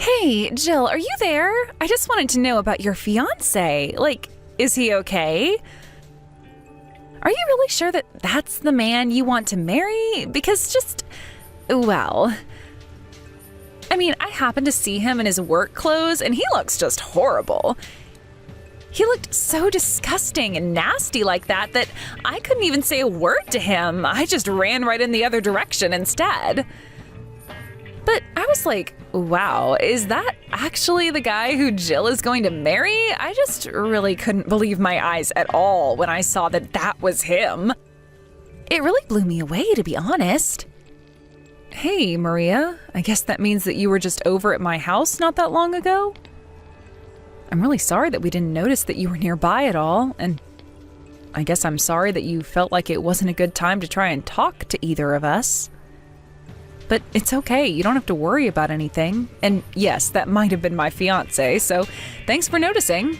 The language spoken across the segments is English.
Hey, Jill, are you there? I just wanted to know about your fiancé. Like, is he okay? Are you really sure that that's the man you want to marry? Because well, I mean, I happened to see him in his work clothes and he looks just horrible. He looked so disgusting and nasty like that I couldn't even say a word to him. I just ran right in the other direction instead. But I was like, wow, is that actually the guy who Jill is going to marry? I just really couldn't believe my eyes at all when I saw that was him. It really blew me away, to be honest. Hey, Maria, I guess that means that you were just over at my house not that long ago? I'm really sorry that we didn't notice that you were nearby at all, and I guess I'm sorry that you felt like it wasn't a good time to try and talk to either of us. But it's okay, you don't have to worry about anything. And yes, that might have been my fiancé, so thanks for noticing.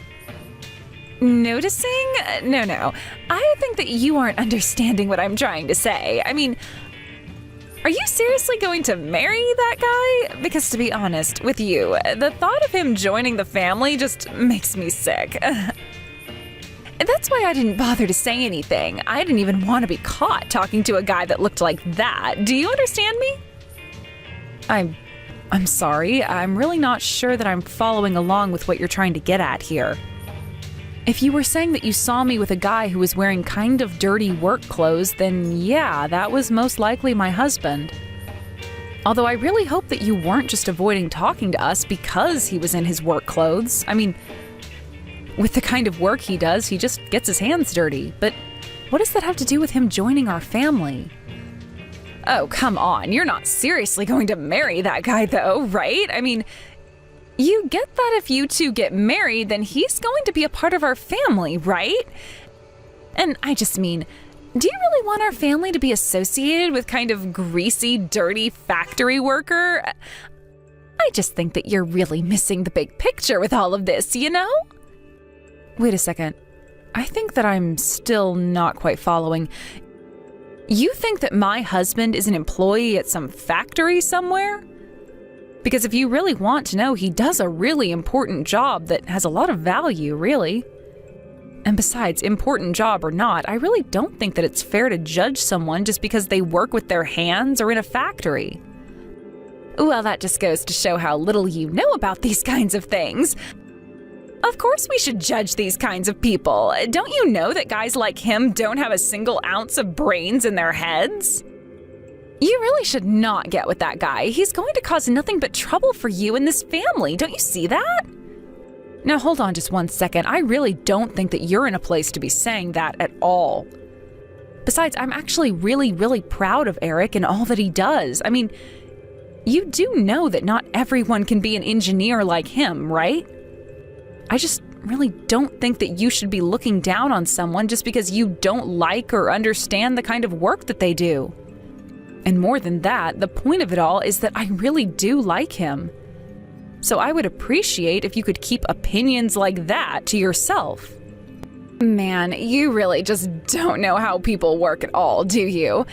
Noticing? No. I think that you aren't understanding what I'm trying to say. I mean, are you seriously going to marry that guy? Because to be honest with you, the thought of him joining the family just makes me sick. That's why I didn't bother to say anything. I didn't even want to be caught talking to a guy that looked like that. Do you understand me? I'm sorry. I'm really not sure that I'm following along with what you're trying to get at here. If you were saying that you saw me with a guy who was wearing kind of dirty work clothes, then yeah, that was most likely my husband. Although I really hope that you weren't just avoiding talking to us because he was in his work clothes. I mean, with the kind of work he does, he just gets his hands dirty. But what does that have to do with him joining our family? Oh, come on. You're not seriously going to marry that guy though, right? I mean, you get that if you two get married, then he's going to be a part of our family, right? And I just mean, do you really want our family to be associated with kind of greasy, dirty factory worker? I just think that you're really missing the big picture with all of this, you know? Wait a second. I think that I'm still not quite following. You think that my husband is an employee at some factory somewhere? Because if you really want to know, he does a really important job that has a lot of value, really. And besides, important job or not, I really don't think that it's fair to judge someone just because they work with their hands or in a factory. Well, that just goes to show how little you know about these kinds of things. Of course we should judge these kinds of people. Don't you know that guys like him don't have a single ounce of brains in their heads? You really should not get with that guy. He's going to cause nothing but trouble for you and this family. Don't you see that? Now hold on just one second. I really don't think that you're in a place to be saying that at all. Besides, I'm actually really, really proud of Eric and all that he does. I mean, you do know that not everyone can be an engineer like him, right? I just really don't think that you should be looking down on someone just because you don't like or understand the kind of work that they do. And more than that, the point of it all is that I really do like him. So I would appreciate if you could keep opinions like that to yourself. Man, you really just don't know how people work at all, do you?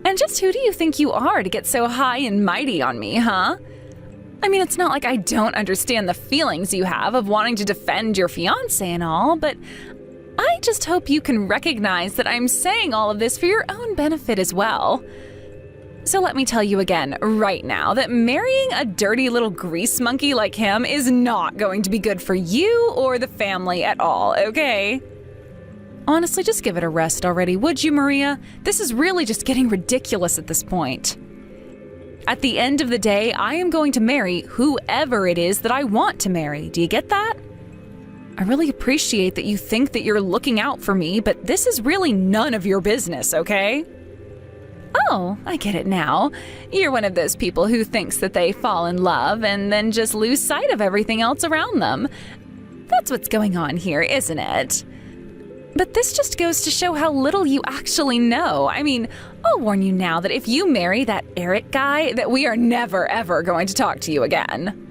And just who do you think you are to get so high and mighty on me, huh? I mean, it's not like I don't understand the feelings you have of wanting to defend your fiancé and all, but I just hope you can recognize that I'm saying all of this for your own benefit as well. So let me tell you again, right now, that marrying a dirty little grease monkey like him is not going to be good for you or the family at all, okay? Honestly, just give it a rest already, would you, Maria? This is really just getting ridiculous at this point. At the end of the day, I am going to marry whoever it is that I want to marry. Do you get that? I really appreciate that you think that you're looking out for me, but this is really none of your business, okay? Oh, I get it now. You're one of those people who thinks that they fall in love and then just lose sight of everything else around them. That's what's going on here, isn't it? But this just goes to show how little you actually know. I mean, I'll warn you now that if you marry that Eric guy, that we are never, ever going to talk to you again.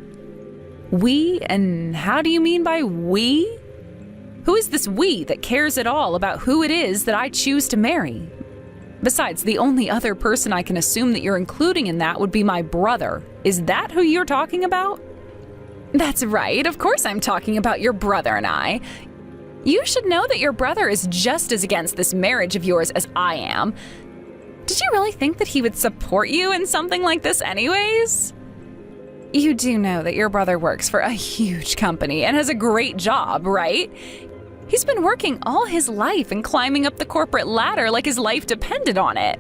We? And how do you mean by we? Who is this we that cares at all about who it is that I choose to marry? Besides, the only other person I can assume that you're including in that would be my brother. Is that who you're talking about? That's right. Of course I'm talking about your brother and I. You should know that your brother is just as against this marriage of yours as I am. Did you really think that he would support you in something like this anyways? You do know that your brother works for a huge company and has a great job, right? He's been working all his life and climbing up the corporate ladder like his life depended on it.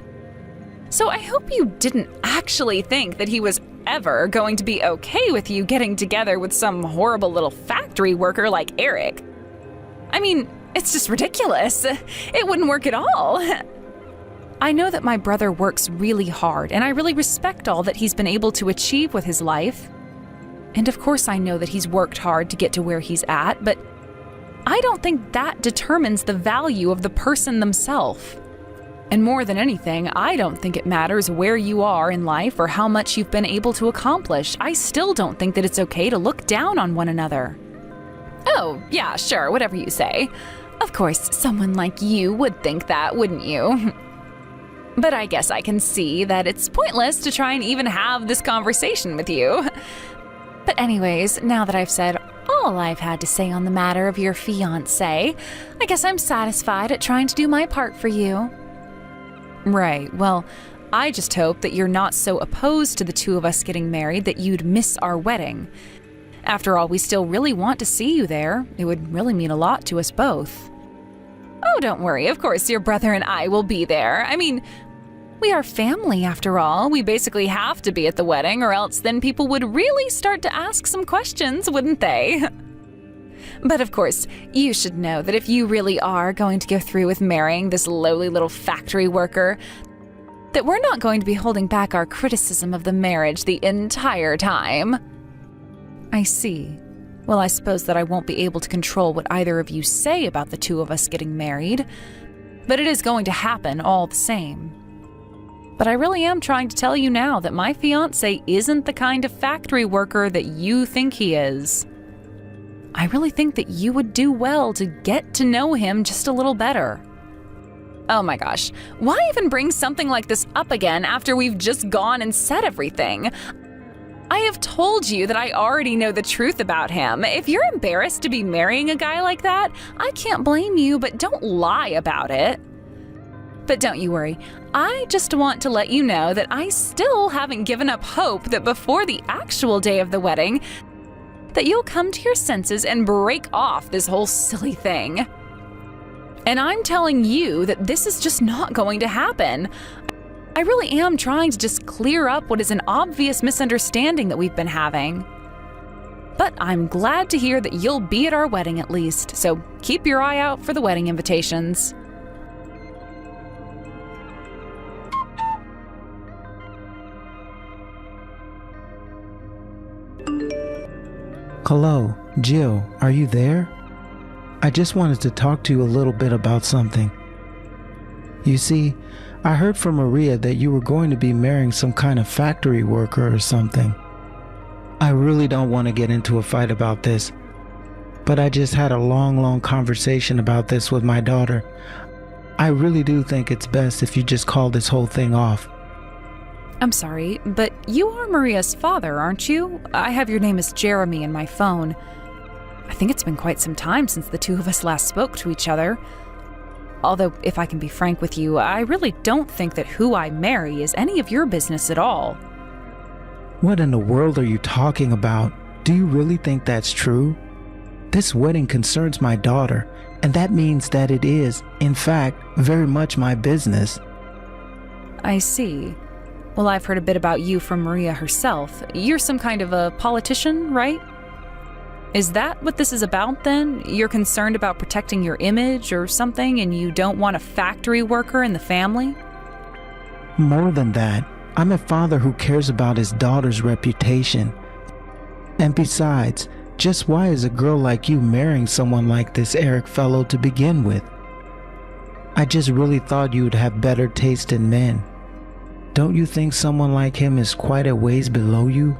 So I hope you didn't actually think that he was ever going to be okay with you getting together with some horrible little factory worker like Eric. I mean, it's just ridiculous. It wouldn't work at all. I know that my brother works really hard, and I really respect all that he's been able to achieve with his life. And of course I know that he's worked hard to get to where he's at, but I don't think that determines the value of the person themselves. And more than anything, I don't think it matters where you are in life or how much you've been able to accomplish. I still don't think that it's okay to look down on one another. Oh, yeah, sure, whatever you say. Of course, someone like you would think that, wouldn't you? But I guess I can see that it's pointless to try and even have this conversation with you. But anyways, now that I've said all I've had to say on the matter of your fiancé, I guess I'm satisfied at trying to do my part for you. Right, well, I just hope that you're not so opposed to the two of us getting married that you'd miss our wedding. After all, we still really want to see you there. It would really mean a lot to us both. Oh, don't worry, of course your brother and I will be there. I mean, we are family after all. We basically have to be at the wedding, or else then people would really start to ask some questions, wouldn't they? But of course, you should know that if you really are going to go through with marrying this lowly little factory worker, that we're not going to be holding back our criticism of the marriage the entire time. I see. Well, I suppose that I won't be able to control what either of you say about the two of us getting married, but it is going to happen all the same. But I really am trying to tell you now that my fiancé isn't the kind of factory worker that you think he is. I really think that you would do well to get to know him just a little better. Oh my gosh, why even bring something like this up again after we've just gone and said everything? I have told you that I already know the truth about him. If you're embarrassed to be marrying a guy like that, I can't blame you, but don't lie about it. But don't you worry, I just want to let you know that I still haven't given up hope that before the actual day of the wedding, that you'll come to your senses and break off this whole silly thing. And I'm telling you that this is just not going to happen. I really am trying to just clear up what is an obvious misunderstanding that we've been having. But I'm glad to hear that you'll be at our wedding at least, so keep your eye out for the wedding invitations. Hello, Jill, are you there? I just wanted to talk to you a little bit about something. You see, I heard from Maria that you were going to be marrying some kind of factory worker or something. I really don't want to get into a fight about this, but I just had a long conversation about this with my daughter. I really do think it's best if you just call this whole thing off. I'm sorry, but you are Maria's father, aren't you? I have your name as Jeremy in my phone. I think it's been quite some time since the two of us last spoke to each other. Although, if I can be frank with you, I really don't think that who I marry is any of your business at all. What in the world are you talking about? Do you really think that's true? This wedding concerns my daughter, and that means that it is, in fact, very much my business. I see. Well, I've heard a bit about you from Maria herself. You're some kind of a politician, right? Is that what this is about then? You're concerned about protecting your image or something, and you don't want a factory worker in the family? More than that, I'm a father who cares about his daughter's reputation. And besides, just why is a girl like you marrying someone like this Eric fellow to begin with? I just really thought you would have better taste in men. Don't you think someone like him is quite a ways below you?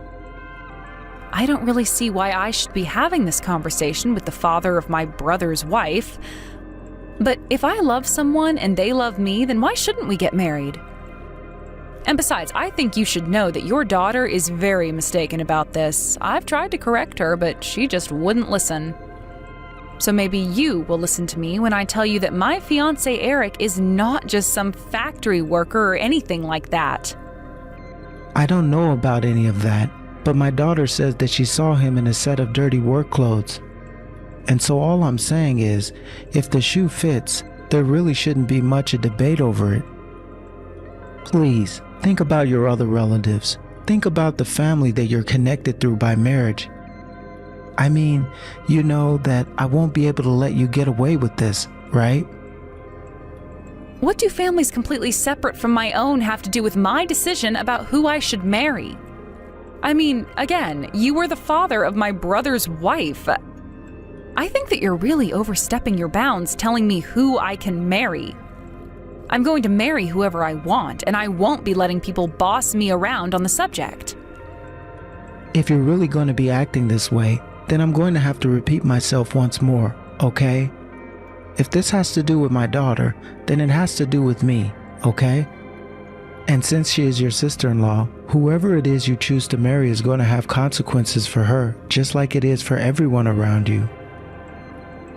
I don't really see why I should be having this conversation with the father of my brother's wife. But if I love someone and they love me, then why shouldn't we get married? And besides, I think you should know that your daughter is very mistaken about this. I've tried to correct her, but she just wouldn't listen. So maybe you will listen to me when I tell you that my fiancé Eric is not just some factory worker or anything like that. I don't know about any of that, but my daughter says that she saw him in a set of dirty work clothes. And so all I'm saying is, if the shoe fits, there really shouldn't be much a debate over it. Please, think about your other relatives. Think about the family that you're connected through by marriage. I mean, you know that I won't be able to let you get away with this, right? What do families completely separate from my own have to do with my decision about who I should marry? I mean, again, you were the father of my brother's wife. I think that you're really overstepping your bounds telling me who I can marry. I'm going to marry whoever I want, and I won't be letting people boss me around on the subject. If you're really going to be acting this way, then I'm going to have to repeat myself once more, okay? If this has to do with my daughter, then it has to do with me, okay? And since she is your sister-in-law, whoever it is you choose to marry is going to have consequences for her, just like it is for everyone around you.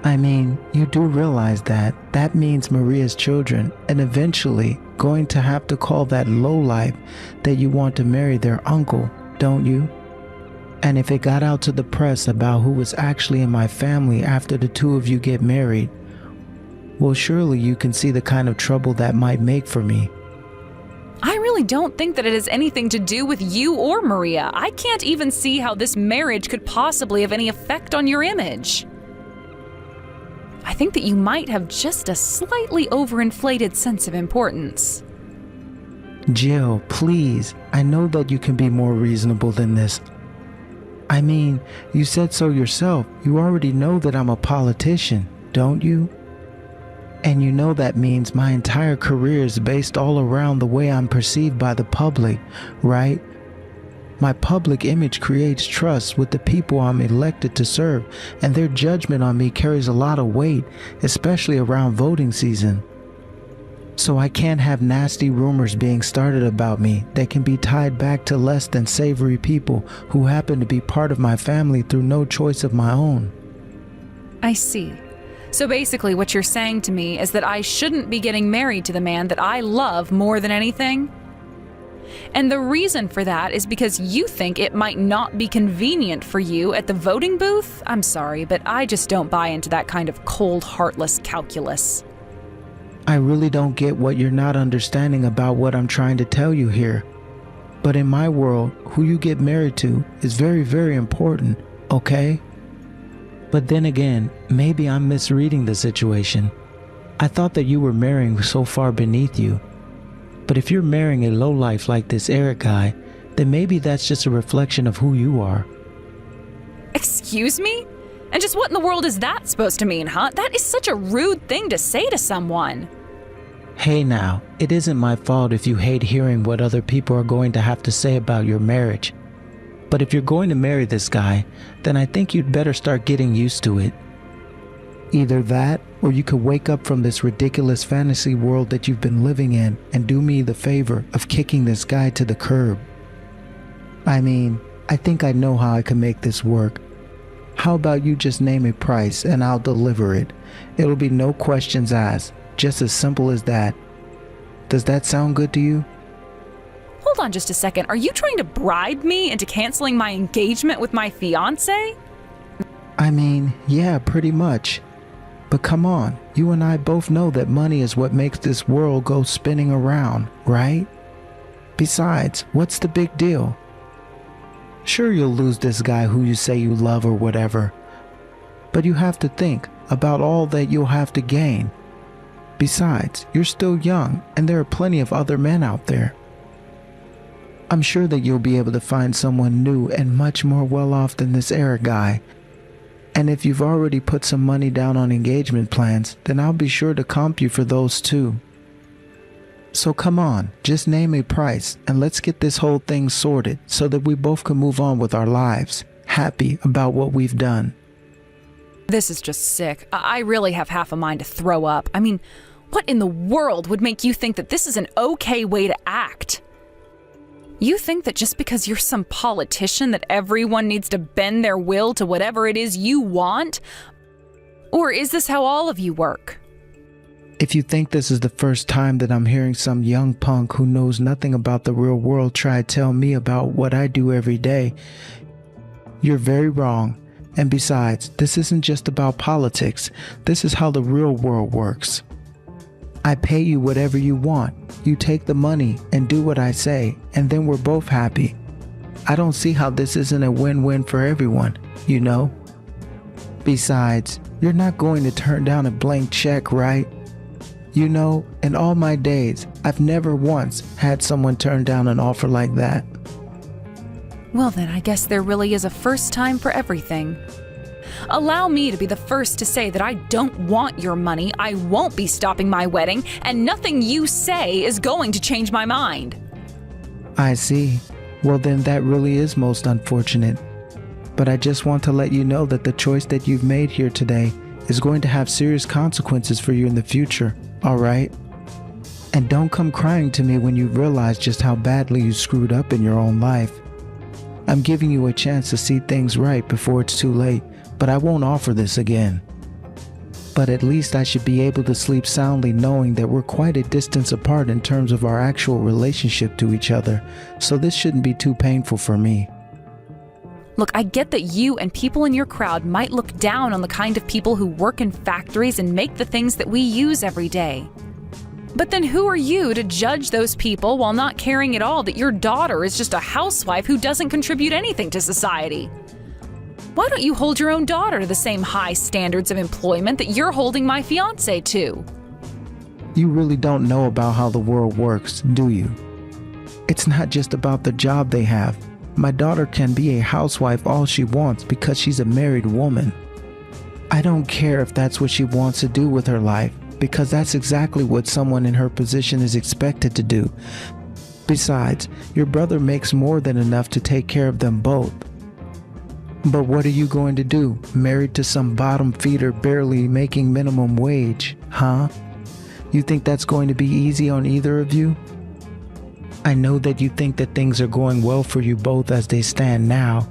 I mean, you do realize that that means Maria's children and eventually going to have to call that lowlife that you want to marry their uncle, don't you? And if it got out to the press about who was actually in my family after the two of you get married, well, surely you can see the kind of trouble that might make for me. I really don't think that it has anything to do with you or Maria. I can't even see how this marriage could possibly have any effect on your image. I think that you might have just a slightly overinflated sense of importance. Jill, please, I know that you can be more reasonable than this. I mean, you said so yourself. You already know that I'm a politician, don't you? And you know that means my entire career is based all around the way I'm perceived by the public, right? My public image creates trust with the people I'm elected to serve, and their judgment on me carries a lot of weight, especially around voting season. So I can't have nasty rumors being started about me that can be tied back to less than savory people who happen to be part of my family through no choice of my own. I see. So basically what you're saying to me is that I shouldn't be getting married to the man that I love more than anything? And the reason for that is because you think it might not be convenient for you at the voting booth? I'm sorry, but I just don't buy into that kind of cold, heartless calculus. I really don't get what you're not understanding about what I'm trying to tell you here. But in my world, who you get married to is very, very important, okay? But then again, maybe I'm misreading the situation. I thought that you were marrying so far beneath you. But if you're marrying a lowlife like this Eric guy, then maybe that's just a reflection of who you are. Excuse me? And just what in the world is that supposed to mean, huh? That is such a rude thing to say to someone. Hey now, it isn't my fault if you hate hearing what other people are going to have to say about your marriage. But if you're going to marry this guy, then I think you'd better start getting used to it. Either that, or you could wake up from this ridiculous fantasy world that you've been living in and do me the favor of kicking this guy to the curb. I mean, I think I know how I can make this work. How about you just name a price and I'll deliver it? It'll be no questions asked, just as simple as that. Does that sound good to you? Hold on just a second. Are you trying to bribe me into canceling my engagement with my fiancé? I mean, yeah, pretty much. But come on, you and I both know that money is what makes this world go spinning around, right? Besides, what's the big deal? Sure, you'll lose this guy who you say you love or whatever, but you have to think about all that you'll have to gain. Besides, you're still young and there are plenty of other men out there. I'm sure that you'll be able to find someone new and much more well off than this Eric guy. And if you've already put some money down on engagement plans, then I'll be sure to comp you for those too. So come on, just name a price and let's get this whole thing sorted so that we both can move on with our lives, happy about what we've done. This is just sick. I really have half a mind to throw up. I mean, what in the world would make you think that this is an okay way to act? You think that just because you're some politician that everyone needs to bend their will to whatever it is you want? Or is this how all of you work? If you think this is the first time that I'm hearing some young punk who knows nothing about the real world try to tell me about what I do every day, you're very wrong. And besides, this isn't just about politics. This is how the real world works. I pay you whatever you want. You take the money and do what I say, and then we're both happy. I don't see how this isn't a win-win for everyone, you know? Besides, you're not going to turn down a blank check, right? You know, in all my days, I've never once had someone turn down an offer like that. Well then, I guess there really is a first time for everything. Allow me to be the first to say that I don't want your money, I won't be stopping my wedding, and nothing you say is going to change my mind. I see. Well then, that really is most unfortunate. But I just want to let you know that the choice that you've made here today is going to have serious consequences for you in the future, alright? And don't come crying to me when you realize just how badly you screwed up in your own life. I'm giving you a chance to see things right before it's too late, but I won't offer this again. But at least I should be able to sleep soundly knowing that we're quite a distance apart in terms of our actual relationship to each other, so this shouldn't be too painful for me. Look, I get that you and people in your crowd might look down on the kind of people who work in factories and make the things that we use every day. But then who are you to judge those people while not caring at all that your daughter is just a housewife who doesn't contribute anything to society? Why don't you hold your own daughter to the same high standards of employment that you're holding my fiancé to? You really don't know about how the world works, do you? It's not just about the job they have. My daughter can be a housewife all she wants because she's a married woman. I don't care if that's what she wants to do with her life, because that's exactly what someone in her position is expected to do. Besides, your brother makes more than enough to take care of them both. But what are you going to do, married to some bottom feeder barely making minimum wage, huh? You think that's going to be easy on either of you? I know that you think that things are going well for you both as they stand now,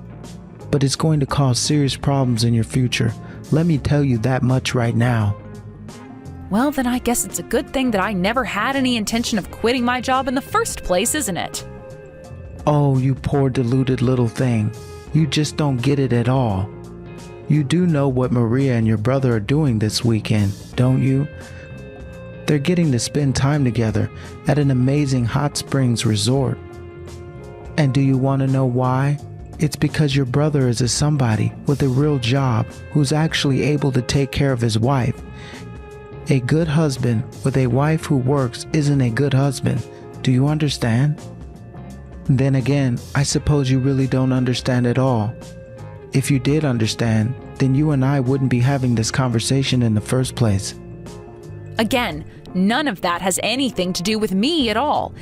but it's going to cause serious problems in your future. Let me tell you that much right now. Well, then I guess it's a good thing that I never had any intention of quitting my job in the first place, isn't it? Oh, you poor deluded little thing. You just don't get it at all. You do know what Maria and your brother are doing this weekend, don't you? They're getting to spend time together at an amazing hot springs resort. And do you want to know why? It's because your brother is a somebody with a real job who's actually able to take care of his wife. A good husband with a wife who works isn't a good husband. Do you understand? Then again, I suppose you really don't understand at all. If you did understand, then you and I wouldn't be having this conversation in the first place. Again, none of that has anything to do with me at all.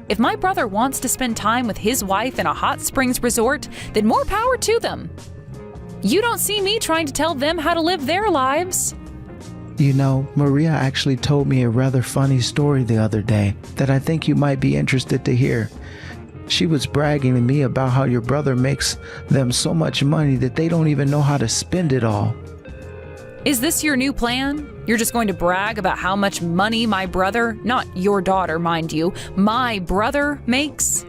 If my brother wants to spend time with his wife in a hot springs resort, then more power to them. You don't see me trying to tell them how to live their lives. You know, Maria actually told me a rather funny story the other day that I think you might be interested to hear. She was bragging to me about how your brother makes them so much money that they don't even know how to spend it all. Is this your new plan? You're just going to brag about how much money my brother, not your daughter, mind you, my brother makes?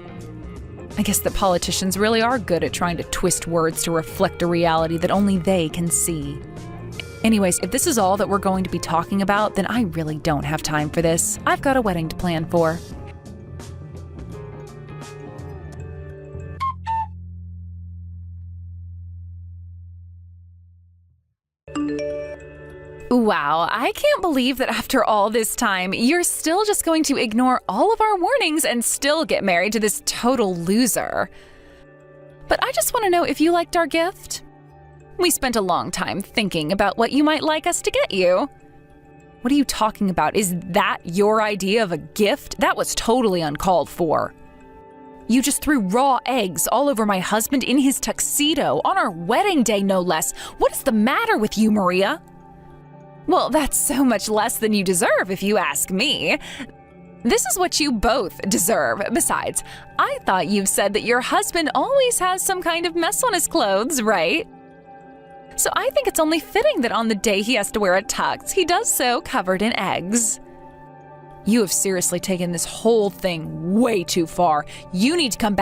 I guess that politicians really are good at trying to twist words to reflect a reality that only they can see. Anyways, if this is all that we're going to be talking about, then I really don't have time for this. I've got a wedding to plan for. Wow, I can't believe that after all this time, you're still just going to ignore all of our warnings and still get married to this total loser. But I just want to know if you liked our gift. We spent a long time thinking about what you might like us to get you. What are you talking about? Is that your idea of a gift? That was totally uncalled for. You just threw raw eggs all over my husband in his tuxedo on our wedding day, no less. What is the matter with you, Maria? Well, that's so much less than you deserve, if you ask me. This is what you both deserve. Besides, I thought you've said that your husband always has some kind of mess on his clothes, right? So I think it's only fitting that on the day he has to wear a tux, he does so covered in eggs. You have seriously taken this whole thing way too far. You need to come back